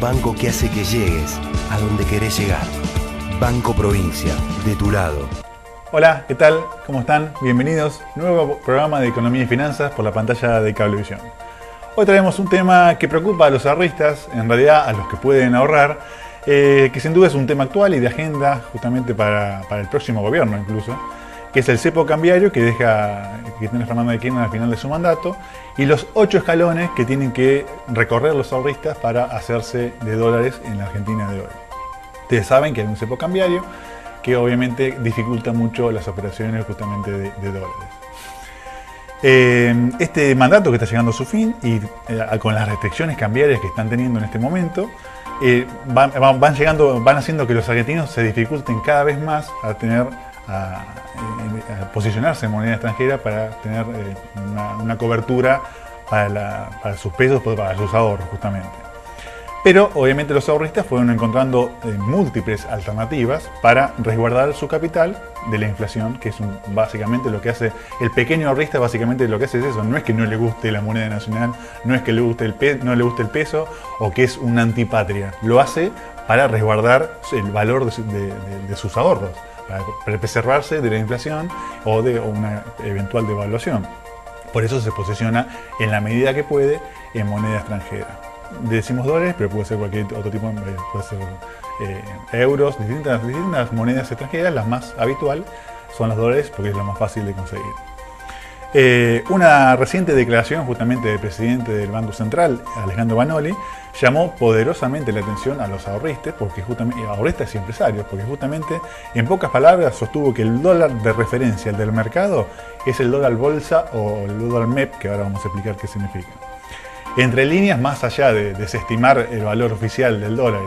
banco que hace que llegues a donde querés llegar. Banco Provincia, de tu lado. Hola, ¿qué tal? ¿Cómo están? Bienvenidos. Nuevo programa de Economía y Finanzas por la pantalla de Cablevisión. Hoy traemos un tema que preocupa a los ahorristas, en realidad a los que pueden ahorrar, que sin duda es un tema actual y de agenda justamente para el próximo gobierno incluso, que es el cepo cambiario que tiene Fernando de Kirchner al final de su mandato y los 8 escalones que tienen que recorrer los ahorristas para hacerse de dólares en la Argentina de hoy. Ustedes saben que hay un cepo cambiario que obviamente dificulta mucho las operaciones justamente de dólares. Este mandato que está llegando a su fin y con las restricciones cambiarias que están teniendo en este momento, van haciendo que los argentinos se dificulten cada vez más a posicionarse en moneda extranjera para tener una cobertura para sus pesos, para sus ahorros justamente. Pero obviamente los ahorristas fueron encontrando múltiples alternativas para resguardar su capital de la inflación, que es básicamente lo que hace el pequeño ahorrista. Básicamente lo que hace es eso, no es que no le guste la moneda nacional, no es que no le guste el peso o que es una antipatria, lo hace para resguardar el valor de sus ahorros, para preservarse de la inflación o de una eventual devaluación. Por eso se posiciona en la medida que puede en moneda extranjera. Decimos dólares, pero puede ser cualquier otro tipo, puede ser euros, distintas monedas extranjeras. Las más habituales son los dólares porque es lo más fácil de conseguir. Una reciente declaración justamente del presidente del Banco Central, Alejandro Banoli, llamó poderosamente la atención a los ahorristas y empresarios, porque justamente en pocas palabras sostuvo que el dólar de referencia, el del mercado, es el dólar bolsa o el dólar MEP, que ahora vamos a explicar qué significa. Entre líneas, más allá de desestimar el valor oficial del dólar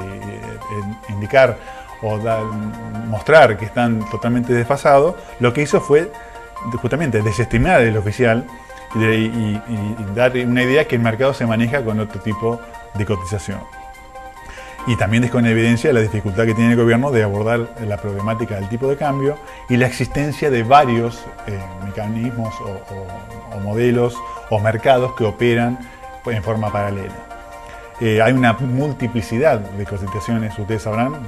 y indicar o mostrar que están totalmente desfasados, lo que hizo fue justamente desestimar el oficial y dar una idea que el mercado se maneja con otro tipo de cotización. Y también dejó en evidencia la dificultad que tiene el gobierno de abordar la problemática del tipo de cambio y la existencia de varios mecanismos o modelos o mercados que operan en forma paralela. Hay una multiplicidad de cotizaciones, ustedes sabrán,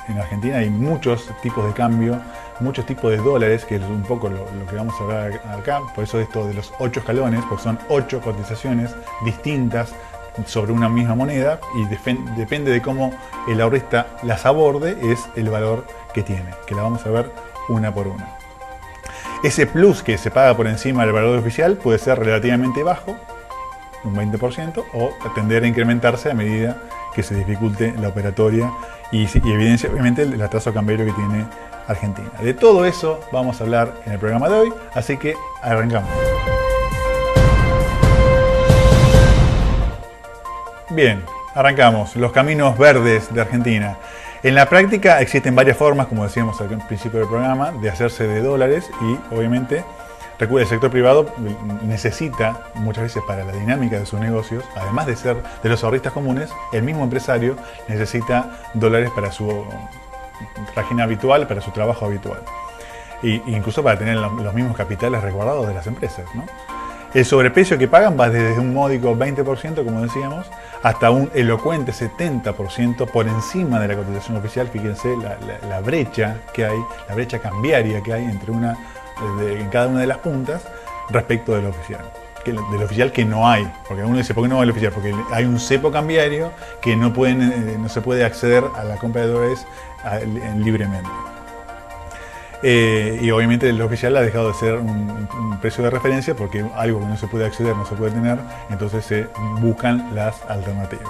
en Argentina hay muchos tipos de cambio, muchos tipos de dólares, que es un poco lo que vamos a hablar acá. Por eso esto de los 8 escalones, porque son 8 cotizaciones distintas sobre una misma moneda y depende de cómo el ahorrista las aborde, es el valor que tiene, que la vamos a ver una por una. Ese plus que se paga por encima del valor oficial puede ser relativamente bajo, un 20%, o tender a incrementarse a medida que se dificulte la operatoria y evidencia obviamente el atraso cambiario que tiene Argentina. De todo eso vamos a hablar en el programa de hoy, así que arrancamos. Bien, arrancamos. Los caminos verdes de Argentina. En la práctica existen varias formas, como decíamos al principio del programa, de hacerse de dólares y obviamente el sector privado necesita muchas veces para la dinámica de sus negocios, además de ser de los ahorristas comunes, el mismo empresario necesita dólares para su página habitual, para su trabajo habitual. E incluso para tener los mismos capitales resguardados de las empresas, ¿no? El sobreprecio que pagan va desde un módico 20%, como decíamos, hasta un elocuente 70% por encima de la cotización oficial. Fíjense la brecha que hay, la brecha cambiaria que hay en cada una de las puntas respecto del oficial. Del oficial que no hay, porque uno dice, ¿por qué no hay el oficial? Porque hay un cepo cambiario que no se puede acceder a la compra de dólares libremente. Y obviamente el oficial ha dejado de ser un precio de referencia porque algo que no se puede acceder, no se puede tener, entonces se buscan las alternativas.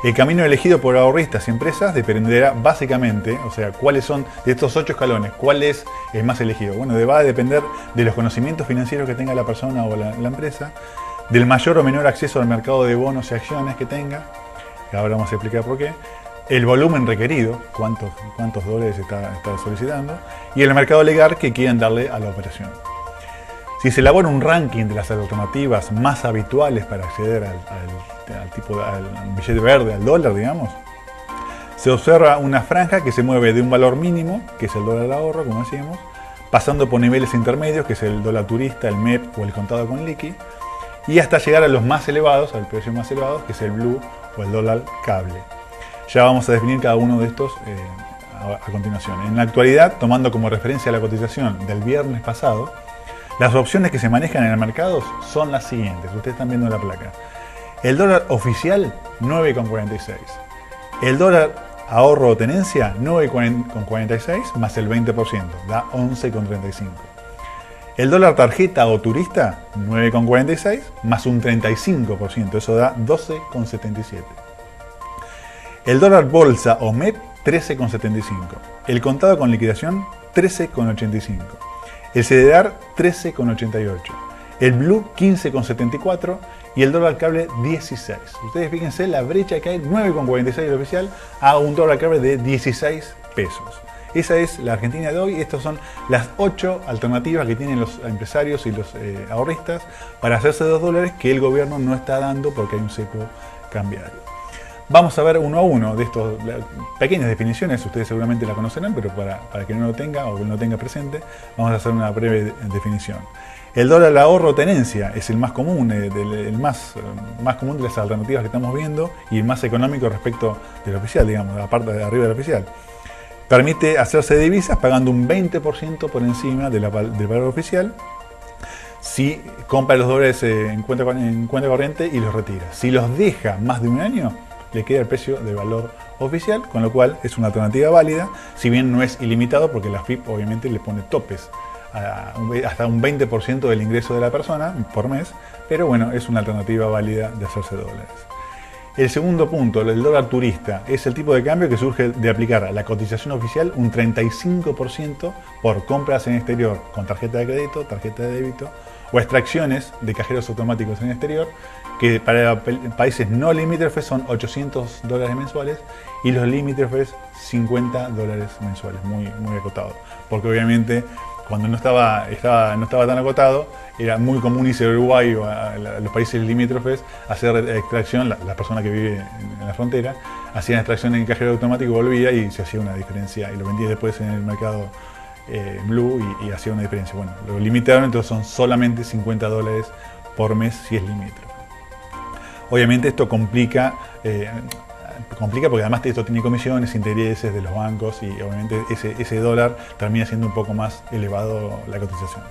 El camino elegido por ahorristas y empresas dependerá básicamente, o sea, cuáles son de estos 8 escalones, cuál es el más elegido. Bueno, va a depender de los conocimientos financieros que tenga la persona o la empresa, del mayor o menor acceso al mercado de bonos y acciones que tenga, que ahora vamos a explicar por qué, el volumen requerido, cuántos dólares está solicitando, y el mercado legal que quieran darle a la operación. Si se elabora un ranking de las alternativas más habituales para acceder al billete verde, al dólar, digamos, se observa una franja que se mueve de un valor mínimo, que es el dólar de ahorro, como decíamos, pasando por niveles intermedios, que es el dólar turista, el MEP o el contado con liqui, y hasta llegar a los más elevados, al precio más elevado, que es el blue o el dólar cable. Ya vamos a definir cada uno de estos a continuación. En la actualidad, tomando como referencia la cotización del viernes pasado, las opciones que se manejan en el mercado son las siguientes. Ustedes están viendo la placa. El dólar oficial, 9,46. El dólar ahorro o tenencia, 9,46 más el 20%, da 11,35. El dólar tarjeta o turista, 9,46 más un 35%, eso da 12,77. El dólar bolsa o MEP, 13,75. El contado con liquidación, 13,85. El CDR, 13,88. El Blue, 15,74. Y el dólar cable, 16. Ustedes fíjense la brecha que hay, 9,46 el oficial a un dólar cable de 16 pesos. Esa es la Argentina de hoy. Estas son las 8 alternativas que tienen los empresarios y los ahorristas para hacerse de $2 que el gobierno no está dando porque hay un cepo cambiario. Vamos a ver uno a uno de estas pequeñas definiciones, ustedes seguramente la conocerán, pero para que no lo tenga o que no lo tenga presente, vamos a hacer una breve definición. El dólar ahorro o tenencia es el más común, el más común de las alternativas que estamos viendo y el más económico respecto del oficial, digamos, la parte de arriba del oficial. Permite hacerse de divisas pagando un 20% por encima del valor oficial si compra los dólares en cuenta corriente y los retira. Si los deja más de un año, le queda el precio de valor oficial, con lo cual es una alternativa válida, si bien no es ilimitado porque la FIP obviamente le pone topes hasta un 20% del ingreso de la persona por mes, pero bueno, es una alternativa válida de hacerse dólares. El segundo punto, el dólar turista, es el tipo de cambio que surge de aplicar a la cotización oficial un 35% por compras en exterior con tarjeta de crédito, tarjeta de débito o extracciones de cajeros automáticos en exterior, que para países no limítrofes son $800 mensuales y los limítrofes $50 mensuales, muy acotado, porque obviamente cuando no estaba tan acotado, era muy común irse a Uruguay o a los países limítrofes a hacer extracción, la persona que vive en la frontera, hacían extracción en cajero automático, volvía y se hacía una diferencia, y lo vendía después en el mercado Blue y hacía una diferencia. Bueno, lo limitaron, entonces son solamente $50 por mes si es limítrofe. Obviamente esto complica porque además esto tiene comisiones, intereses de los bancos y obviamente ese dólar termina siendo un poco más elevado la cotización.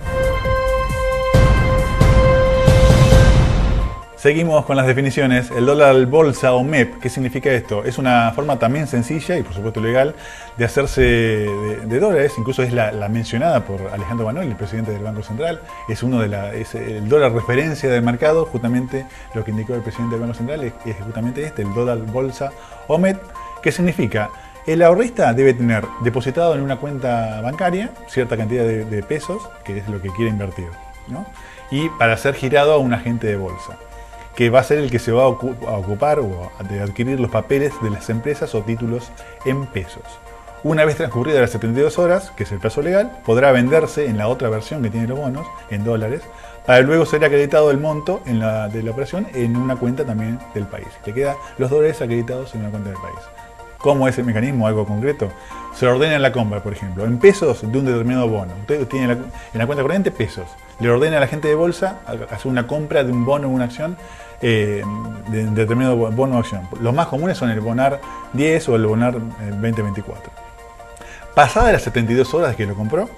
Seguimos con las definiciones. El dólar bolsa o MEP, ¿qué significa esto? Es una forma también sencilla y por supuesto legal de hacerse de dólares, incluso es la mencionada por Alejandro Banoy, el presidente del Banco Central, es el dólar referencia del mercado, justamente lo que indicó el presidente del Banco Central es justamente el dólar bolsa o MEP. ¿Qué significa? El ahorrista debe tener depositado en una cuenta bancaria cierta cantidad de pesos, que es lo que quiere invertir, ¿no? Y para ser girado a un agente de bolsa, que va a ser el que se va a ocupar de adquirir los papeles de las empresas o títulos en pesos. Una vez transcurridas las 72 horas, que es el plazo legal, podrá venderse en la otra versión que tiene los bonos, en dólares, para luego ser acreditado el monto de la operación en una cuenta también del país. Le quedan los dólares acreditados en una cuenta del país. ¿Cómo es el mecanismo? Algo concreto. Se ordena la compra, por ejemplo, en pesos de un determinado bono. Usted tiene en la cuenta corriente pesos. Le ordena a la gente de bolsa hacer una compra de un bono o una acción de determinado bono o acción. Los más comunes son el Bonar 10 o el Bonar 2024. Pasadas las 72 horas que lo compró,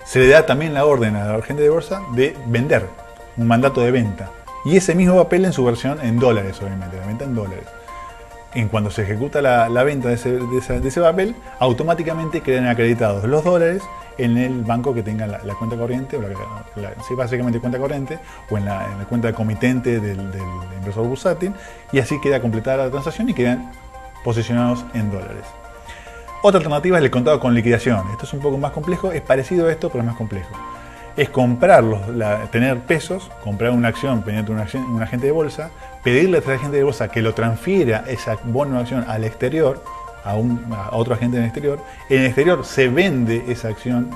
se le da también la orden a la gente de bolsa de vender, un mandato de venta. Y ese mismo papel en su versión en dólares, obviamente, la venta en dólares. En cuando se ejecuta la venta de ese papel, automáticamente quedan acreditados los dólares en el banco que tenga la cuenta corriente, o básicamente cuenta corriente, o en la cuenta de comitente del inversor bursátil, y así queda completada la transacción y quedan posicionados en dólares. Otra alternativa es el contado con liquidación. Esto es un poco más complejo, es parecido a esto, pero es más complejo. Es comprarlos, tener pesos, comprar una acción mediante un agente de bolsa, pedirle al agente de bolsa que lo transfiera esa bono o acción al exterior, a otro agente en el exterior. En el exterior se vende esa acción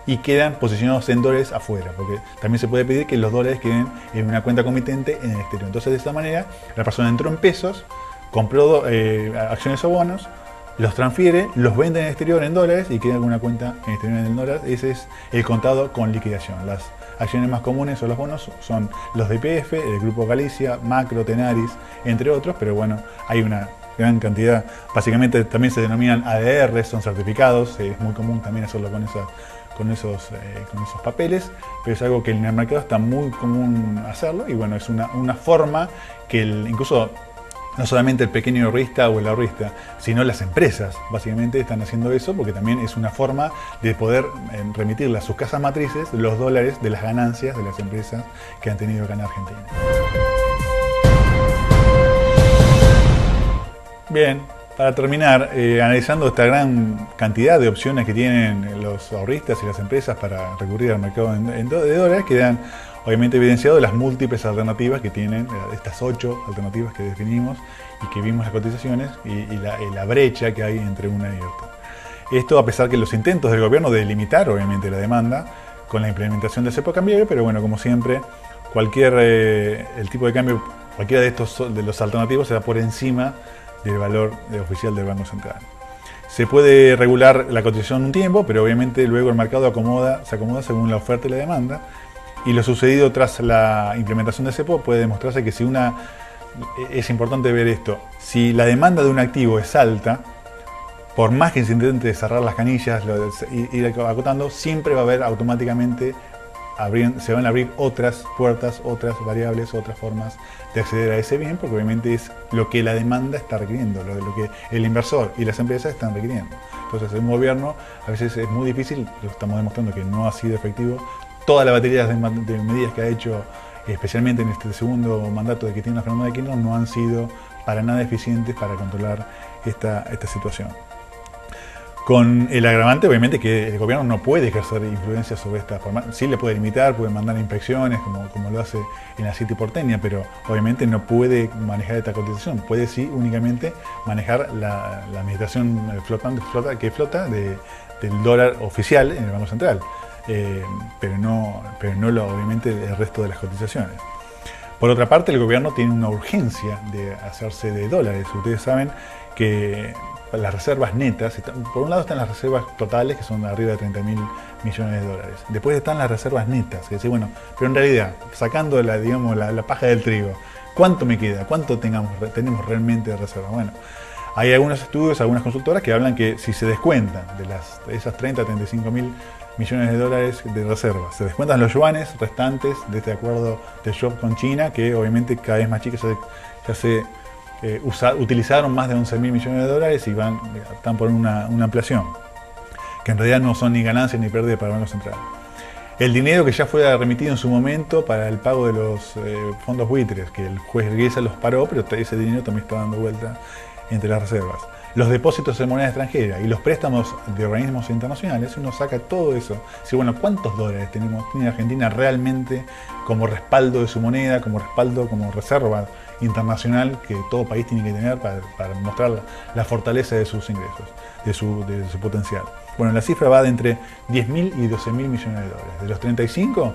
y quedan posicionados en dólares afuera, porque también se puede pedir que los dólares queden en una cuenta comitente en el exterior. Entonces, de esta manera, la persona entró en pesos, compró acciones o bonos, los transfiere, los vende en el exterior en dólares y queda alguna cuenta en el exterior en dólares. Ese es el contado con liquidación. Las acciones más comunes o los bonos son los de YPF, el Grupo Galicia, Macro, Tenaris, entre otros, pero bueno, hay una gran cantidad. Básicamente también se denominan ADR, son certificados, es muy común también hacerlo con esos papeles, pero es algo que en el mercado está muy común hacerlo y bueno, es una forma que incluso no solamente el pequeño ahorrista o el ahorrista, sino las empresas básicamente están haciendo eso porque también es una forma de poder remitirle a sus casas matrices los dólares de las ganancias de las empresas que han tenido acá en Argentina. Bien, para terminar, analizando esta gran cantidad de opciones que tienen los ahorristas y las empresas para recurrir al mercado de dólares, quedan obviamente evidenciadas las múltiples alternativas que tienen, estas 8 alternativas que definimos y que vimos las cotizaciones y la brecha que hay entre una y otra. Esto a pesar que los intentos del gobierno de limitar obviamente la demanda con la implementación del cepo cambiario, pero bueno, como siempre, el tipo de cambio, cualquiera de los alternativos se da por encima del valor oficial del Banco Central. Se puede regular la cotización un tiempo, pero obviamente luego el mercado se acomoda según la oferta y la demanda. Y lo sucedido tras la implementación de cepo puede demostrarse que es importante ver esto, si la demanda de un activo es alta, por más que se intente cerrar las canillas, ir acotando, siempre va a haber automáticamente, se van a abrir otras puertas, otras variables, otras formas de acceder a ese bien, porque obviamente es lo que la demanda está requiriendo, lo que el inversor y las empresas están requiriendo. Entonces un gobierno a veces es muy difícil, lo estamos demostrando que no ha sido efectivo. Toda la batería de medidas que ha hecho, especialmente en este segundo mandato de que tiene la Fernanda de Kirchner, no han sido para nada eficientes para controlar esta situación. Con el agravante, obviamente, que el gobierno no puede ejercer influencia sobre esta forma. Sí le puede limitar, puede mandar inspecciones, como lo hace en la City porteña, pero obviamente no puede manejar esta cotización. Puede sí únicamente manejar la administración que flota del dólar oficial en el Banco Central. Pero no obviamente el resto de las cotizaciones. Por otra parte, el gobierno tiene una urgencia de hacerse de dólares. Ustedes saben que las reservas netas, por un lado están las reservas totales, que son arriba de 30.000 millones de dólares. Después están las reservas netas, que bueno, pero en realidad, sacando la paja del trigo, ¿cuánto me queda? ¿Cuánto tenemos realmente de reserva? Bueno, hay algunos estudios, algunas consultoras que hablan que si se descuentan de esas 30 a 35.000 millones de dólares de reservas, se descuentan los yuanes restantes de este acuerdo de swap con China, que obviamente cada vez más chicos ya se utilizaron más de 11.000 millones de dólares y están por una ampliación, que en realidad no son ni ganancias ni pérdidas para el Banco Central. El dinero que ya fue remitido en su momento para el pago de los fondos buitres, que el juez Riesa los paró, pero ese dinero también está dando vuelta entre las reservas. Los depósitos en moneda extranjera y los préstamos de organismos internacionales, uno saca todo eso. Dice, bueno, ¿cuántos dólares tiene Argentina realmente como respaldo de su moneda, como respaldo, como reserva internacional que todo país tiene que tener para mostrar la fortaleza de sus ingresos, de su potencial? Bueno, la cifra va de entre 10.000 y 12.000 millones de dólares. De los 35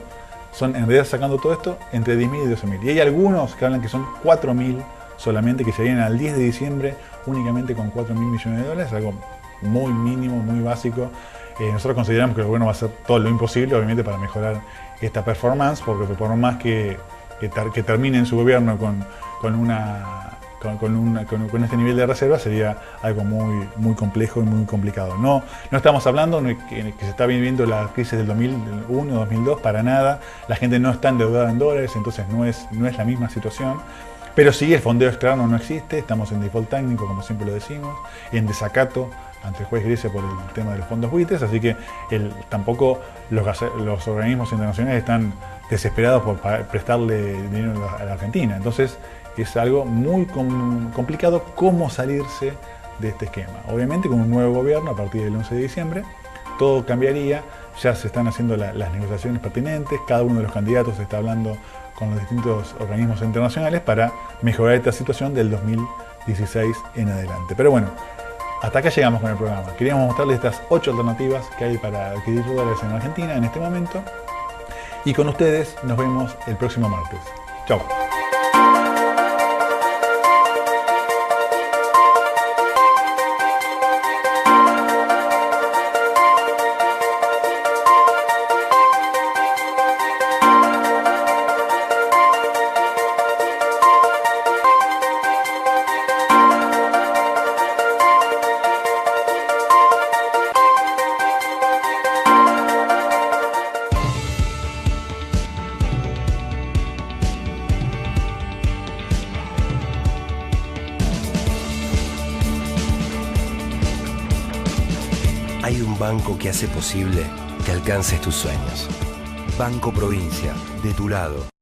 son, en realidad sacando todo esto, entre 10.000 y 12.000. Y hay algunos que hablan que son 4.000 solamente, que se vienen al 10 de diciembre únicamente con 4.000 millones de dólares, algo muy mínimo, muy básico. Nosotros consideramos que el gobierno va a hacer todo lo imposible, obviamente, para mejorar esta performance, porque por más que termine en su gobierno con este nivel de reserva, sería algo muy complejo y muy complicado. No estamos hablando que se está viviendo la crisis del 2001, 2002, para nada. La gente no está endeudada en dólares, entonces no es la misma situación. Pero sí, el fondeo externo no existe, estamos en default técnico, como siempre lo decimos, en desacato ante el juez Grecia por el tema de los fondos buitres, así que tampoco los organismos internacionales están desesperados por prestarle dinero a la Argentina. Entonces es algo muy complicado cómo salirse de este esquema. Obviamente con un nuevo gobierno a partir del 11 de diciembre todo cambiaría, ya se están haciendo las negociaciones pertinentes, cada uno de los candidatos está hablando con los distintos organismos internacionales para mejorar esta situación del 2016 en adelante. Pero bueno, hasta acá llegamos con el programa. Queríamos mostrarles estas 8 alternativas que hay para adquirir dólares en Argentina en este momento. Y con ustedes nos vemos el próximo martes. Chau. hay un banco que hace posible que alcances tus sueños. Banco Provincia, de tu lado.